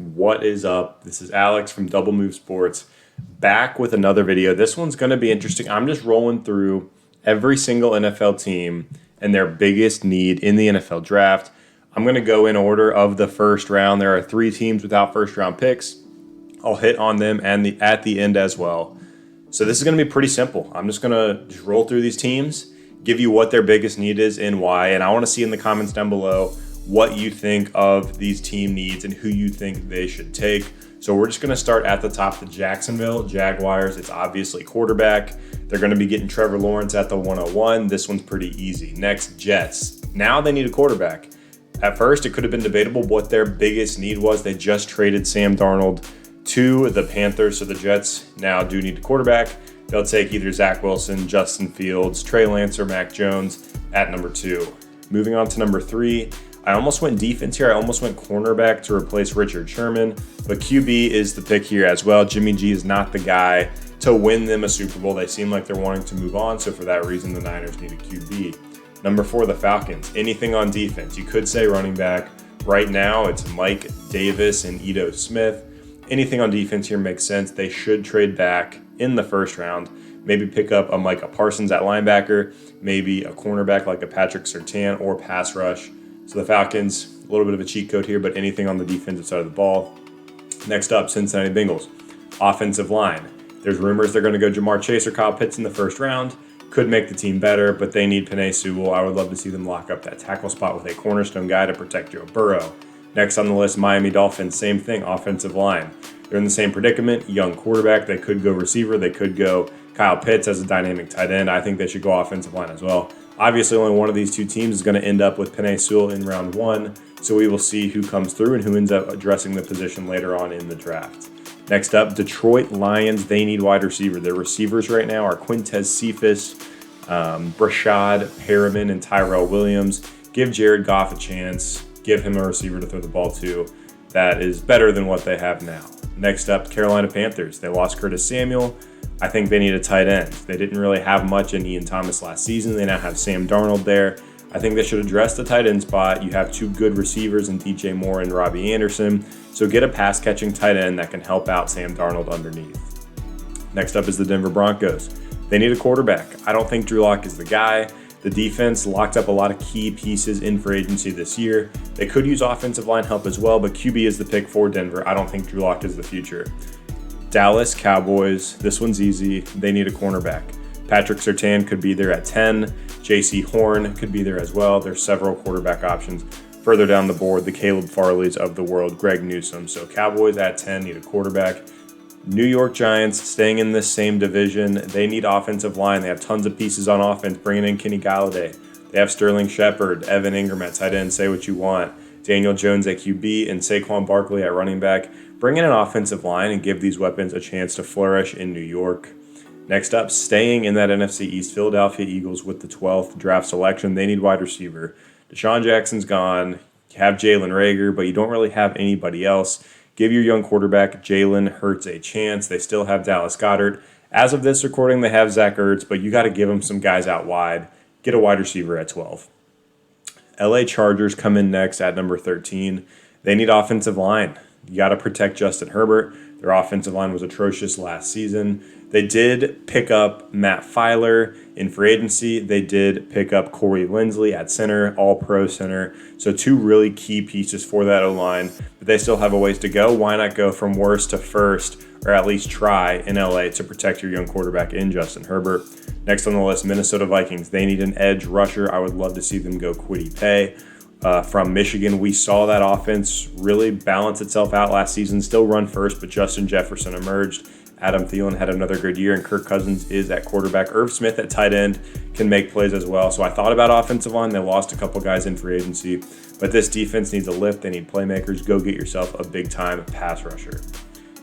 What is up? This is Alex from Double Move Sports, back with another video. This one's going to be interesting. I'm just rolling through every single NFL team and their biggest need in the NFL draft. I'm going to go in order of the first round. There are 3 teams without first round picks. I'll hit on them and at the end as well. So this is going to be pretty simple. I'm just going to roll through these teams, give you what their biggest need is and why, and I want to see in the comments down below what you think of these team needs and who you think they should take. So we're just going to start at the top, the Jacksonville Jaguars. It's obviously quarterback. They're going to be getting Trevor Lawrence at the 101. This one's pretty easy. Next, Jets. Now they need a quarterback. At first, it could have been debatable what their biggest need was. They just traded Sam Darnold to the Panthers, so the Jets now do need a quarterback. They'll take either Zach Wilson, Justin Fields, Trey Lance, or Mac Jones at number 2. Moving on to number 3, I almost went defense here. I almost went cornerback to replace Richard Sherman, but QB is the pick here as well. Jimmy G is not the guy to win them a Super Bowl. They seem like they're wanting to move on, so for that reason, the Niners need a QB. Number 4, the Falcons. Anything on defense. You could say running back. Right now, it's Mike Davis and Ito Smith. Anything on defense here makes sense. They should trade back in the first round. Maybe pick up a Micah Parsons at linebacker, maybe a cornerback like a Patrick Surtain or pass rush. So the Falcons, a little bit of a cheat code here, but anything on the defensive side of the ball. Next up, Cincinnati Bengals. Offensive line. There's rumors they're going to go Jamar Chase or Kyle Pitts in the first round. Could make the team better, but they need Penei Sewell. I would love to see them lock up that tackle spot with a cornerstone guy to protect Joe Burrow. Next on the list, Miami Dolphins. Same thing, offensive line. They're in the same predicament. Young quarterback. They could go receiver. They could go Kyle Pitts as a dynamic tight end. I think they should go offensive line as well. Obviously, only one of these 2 teams is going to end up with Penei Sewell in round 1, so we will see who comes through and who ends up addressing the position later on in the draft. Next up, Detroit Lions. They need wide receiver. Their receivers right now are Quintez Cephas, Brashad Perriman, and Tyrell Williams. Give Jared Goff a chance. Give him a receiver to throw the ball to. That is better than what they have now. Next up, Carolina Panthers. They lost Curtis Samuel. I think they need a tight end. They didn't really have much in Ian Thomas last season. They now have Sam Darnold there. I think they should address the tight end spot. You have 2 good receivers in DJ Moore and Robbie Anderson. So get a pass-catching tight end that can help out Sam Darnold underneath. Next up is the Denver Broncos. They need a quarterback. I don't think Drew Lock is the guy. The defense locked up a lot of key pieces in free agency this year. They could use offensive line help as well, but QB is the pick for Denver. I don't think Drew Lock is the future. Dallas Cowboys. This one's easy. They need a cornerback. Patrick Surtain could be there at 10. J.C. Horn could be there as well. There's several quarterback options. Further down the board, the Caleb Farleys of the world, Greg Newsome. So Cowboys at 10 need a quarterback. New York Giants staying in this same division. They need offensive line. They have tons of pieces on offense, bringing in Kenny Galladay. They have Sterling Shepard, Evan Ingram at tight end, say what you want. Daniel Jones at QB, and Saquon Barkley at running back. Bring in an offensive line and give these weapons a chance to flourish in New York. Next up, staying in that NFC East, Philadelphia Eagles with the 12th draft selection. They need wide receiver. Deshaun Jackson's gone. You have Jalen Reagor, but you don't really have anybody else. Give your young quarterback Jalen Hurts a chance. They still have Dallas Goedert. As of this recording, they have Zach Ertz, but you got to give them some guys out wide. Get a wide receiver at 12. LA Chargers come in next at number 13. They need offensive line. You got to protect Justin Herbert. Their offensive line was atrocious last season. They did pick up Matt Filer in free agency. They did pick up Corey Linsley at center, all-pro center. So 2 really key pieces for that O-line, but they still have a ways to go. Why not go from worst to first, or at least try in LA to protect your young quarterback in Justin Herbert? Next on the list, Minnesota Vikings. They need an edge rusher. I would love to see them go Kwity Paye. From Michigan, we saw that offense really balance itself out last season, still run first, but Justin Jefferson emerged. Adam Thielen had another good year, and Kirk Cousins is at quarterback. Irv Smith at tight end can make plays as well. So I thought about offensive line. They lost a couple guys in free agency, but this defense needs a lift. They need playmakers. Go get yourself a big-time pass rusher.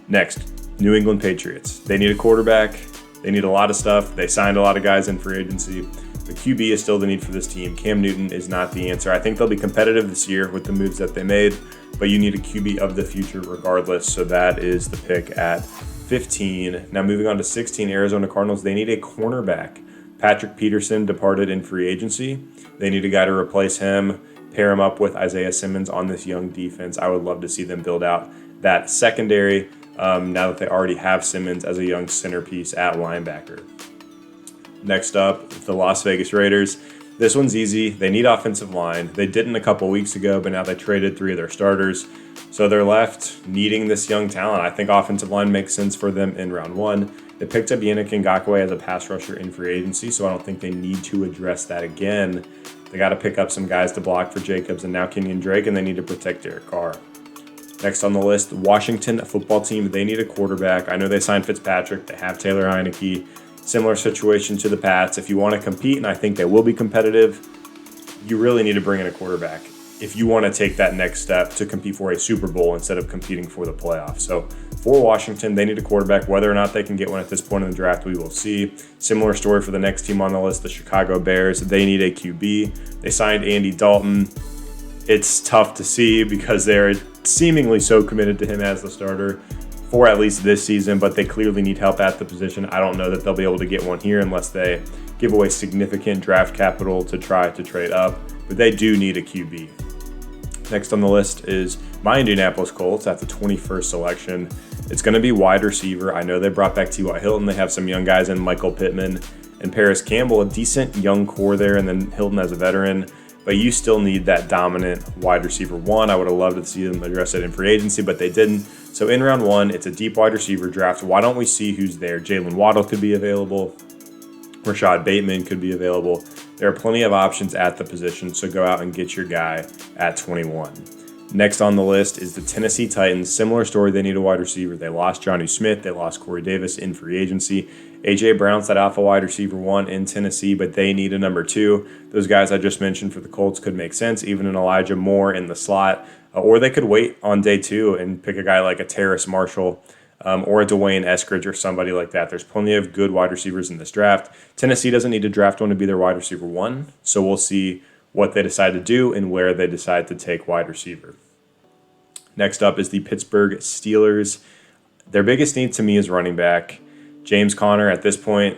Next, New England Patriots. They need a quarterback. They need a lot of stuff. They signed a lot of guys in free agency. The QB is still the need for this team. Cam Newton is not the answer. I think they'll be competitive this year with the moves that they made, but you need a QB of the future regardless. So that is the pick at 15. Now moving on to 16, Arizona Cardinals. They need a cornerback. Patrick Peterson departed in free agency. They need a guy to replace him. pair him up with Isaiah Simmons on this young defense. I would love to see them build out that secondary now that they already have Simmons as a young centerpiece at linebacker. Next up, the Las Vegas Raiders. This one's easy. They need offensive line. They didn't a couple weeks ago, but now they traded 3 of their starters. So they're left needing this young talent. I think offensive line makes sense for them in round 1. They picked up Yannick Ngakoue as a pass rusher in free agency, so I don't think they need to address that again. They got to pick up some guys to block for Jacobs and now Kenyon Drake, and they need to protect Derek Carr. Next on the list, Washington football team. They need a quarterback. I know they signed Fitzpatrick. They have Taylor Heineke. Similar situation to the Pats. If you want to compete, and I think they will be competitive, you really need to bring in a quarterback if you want to take that next step to compete for a Super Bowl instead of competing for the playoffs. So for Washington, they need a quarterback. Whether or not they can get one at this point in the draft, we will see. Similar story for the next team on the list, the Chicago Bears. They need a QB. They signed Andy Dalton. It's tough to see because they're seemingly so committed to him as the starter for at least this season, but they clearly need help at the position. I don't know that they'll be able to get one here unless they give away significant draft capital to try to trade up, but they do need a QB. Next on the list is my Indianapolis Colts at the 21st selection. It's going to be wide receiver. I know they brought back T.Y. Hilton. They have some young guys in Michael Pittman and Paris Campbell, a decent young core there, and then Hilton as a veteran. But you still need that dominant wide receiver 1. I would have loved to see them address it in free agency, but they didn't. So in round 1, it's a deep wide receiver draft. Why don't we see who's there? Jalen Waddle could be available. Rashad Bateman could be available. There are plenty of options at the position, so go out and get your guy at 21. Next on the list is the Tennessee Titans. Similar story, they need a wide receiver. They lost Johnny Smith. They lost Corey Davis in free agency. A.J. Brown's that alpha wide receiver 1 in Tennessee, but they need a number 2. Those guys I just mentioned for the Colts could make sense, even an Elijah Moore in the slot. Or they could wait on day 2 and pick a guy like a Terrace Marshall or a Dwayne Eskridge or somebody like that. There's plenty of good wide receivers in this draft. Tennessee doesn't need to draft one to be their wide receiver 1, so we'll see what they decide to do and where they decide to take wide receiver. Next up is the Pittsburgh Steelers. Their biggest need to me is running back. James Conner at this point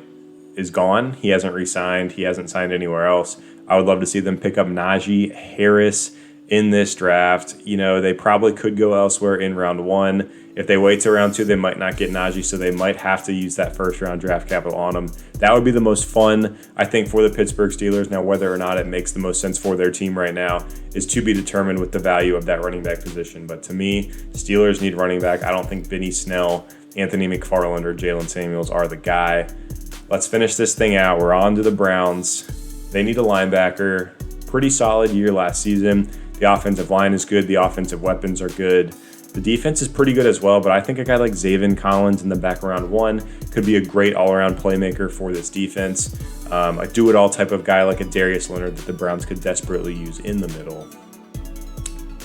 is gone. He hasn't re-signed. He hasn't signed anywhere else. I would love to see them pick up Najee Harris in this draft. You know, they probably could go elsewhere in round 1. If they wait to round 2, they might not get Najee, so they might have to use that first-round draft capital on him. That would be the most fun, I think, for the Pittsburgh Steelers. Now, whether or not it makes the most sense for their team right now is to be determined with the value of that running back position. But to me, Steelers need running back. I don't think Benny Snell, Anthony McFarland, or Jalen Samuels are the guy. Let's finish this thing out. We're on to the Browns. They need a linebacker. Pretty solid year last season. The offensive line is good. The offensive weapons are good. The defense is pretty good as well, but I think a guy like Zaven Collins in the back round 1 could be a great all-around playmaker for this defense. A do-it-all type of guy like a Darius Leonard that the Browns could desperately use in the middle.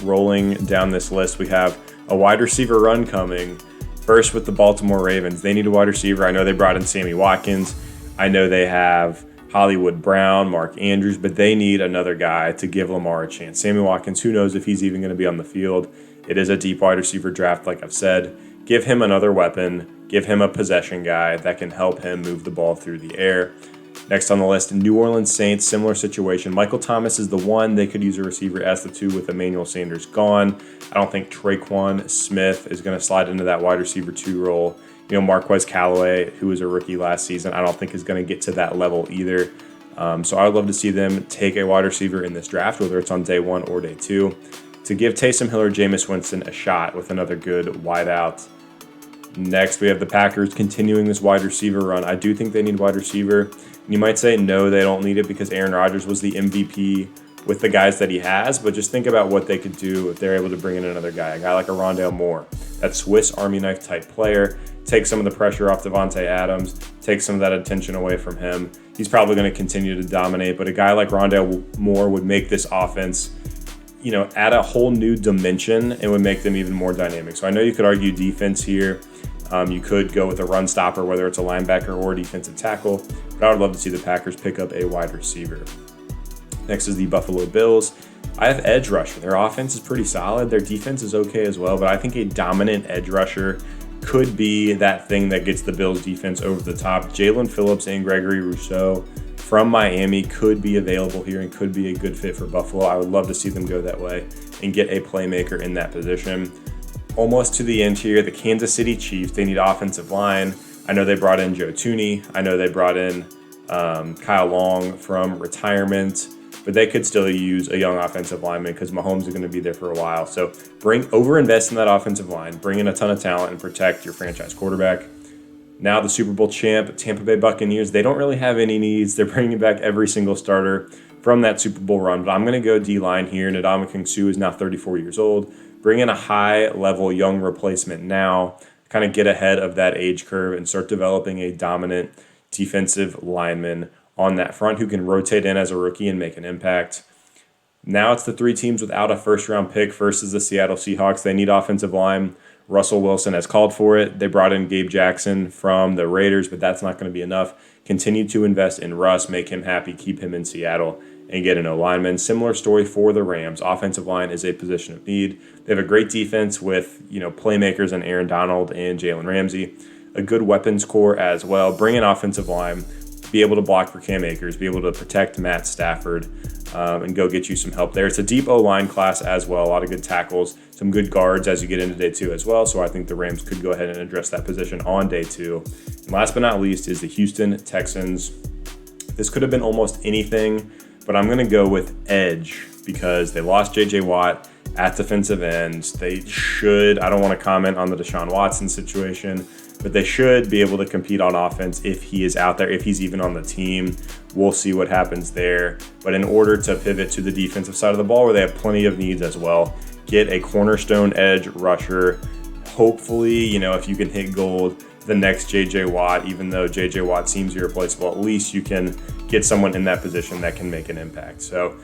Rolling down this list, we have a wide receiver run coming. First with the Baltimore Ravens. They need a wide receiver. I know they brought in Sammy Watkins. I know they have Hollywood Brown, Mark Andrews, but they need another guy to give Lamar a chance. Sammy Watkins, who knows if he's even going to be on the field. It is a deep wide receiver draft, like I've said. Give him another weapon. Give him a possession guy that can help him move the ball through the air. Next on the list, New Orleans Saints, similar situation. Michael Thomas is the one. They could use a receiver as the 2 with Emmanuel Sanders gone. I don't think Traquan Smith is going to slide into that wide receiver 2 role. You know, Marquez Callaway, who was a rookie last season, I don't think is going to get to that level either. So I would love to see them take a wide receiver in this draft, whether it's on day 1 or day 2. To give Taysom Hill or Jameis Winston a shot with another good wideout. Next, we have the Packers continuing this wide receiver run. I do think they need wide receiver. You might say, no, they don't need it because Aaron Rodgers was the MVP with the guys that he has, but just think about what they could do if they're able to bring in another guy, a guy like a Rondale Moore, that Swiss Army knife type player, take some of the pressure off Devontae Adams, take some of that attention away from him. He's probably going to continue to dominate, but a guy like Rondale Moore would make this offense, you know, add a whole new dimension and would make them even more dynamic. So I know you could argue defense here. You could go with a run stopper, whether it's a linebacker or a defensive tackle, but I would love to see the Packers pick up a wide receiver. Next is the Buffalo Bills. I have edge rusher. Their offense is pretty solid. Their defense is okay as well, but I think a dominant edge rusher could be that thing that gets the Bills defense over the top. Jalen Phillips and Gregory Rousseau from Miami could be available here and could be a good fit for Buffalo. I would love to see them go that way and get a playmaker in that position. Almost to the end here, the Kansas City Chiefs, they need offensive line. I know they brought in Joe Thuney. I know they brought in Kyle Long from retirement, but they could still use a young offensive lineman because Mahomes is going to be there for a while. So overinvest in that offensive line, bring in a ton of talent, and protect your franchise quarterback. Now the Super Bowl champ, Tampa Bay Buccaneers, they don't really have any needs. They're bringing back every single starter from that Super Bowl run. But I'm going to go D-line here. Ndamukong Suh is now 34 years old. Bring in a high-level young replacement now, kind of get ahead of that age curve and start developing a dominant defensive lineman on that front who can rotate in as a rookie and make an impact. Now it's the three teams without a first-round pick versus the Seattle Seahawks. They need offensive line. Russell Wilson has called for it. They brought in Gabe Jackson from the Raiders, but that's not going to be enough. Continue to invest in Russ, make him happy, keep him in Seattle, and get an O-lineman. Similar story for the Rams. Offensive line is a position of need. They have a great defense with playmakers in Aaron Donald and Jalen Ramsey. A good weapons core as well. Bring in offensive line. Be able to block for Cam Akers. Be able to protect Matt Stafford. And go get you some help there. It's a deep O-line class as well. A lot of good tackles, some good guards as you get into day two as well. So I think the Rams could go ahead and address that position on day two. And last but not least is the Houston Texans. This could have been almost anything, but I'm going to go with edge because they lost J.J. Watt at defensive end. They should, I don't want to comment on the Deshaun Watson situation, but they should be able to compete on offense if he is out there, if he's even on the team. We'll see what happens there. But in order to pivot to the defensive side of the ball where they have plenty of needs as well, get a cornerstone edge rusher. Hopefully, if you can hit gold, the next J.J. Watt, even though J.J. Watt seems irreplaceable, at least you can get someone in that position that can make an impact. So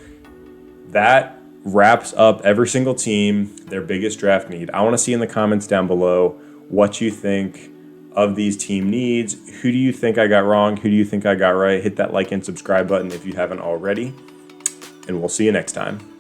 that wraps up every single team, their biggest draft need. I want to see in the comments down below what you think of these team needs. Who do you think I got wrong? Who do you think I got right? Hit that like and subscribe button if you haven't already. And we'll see you next time.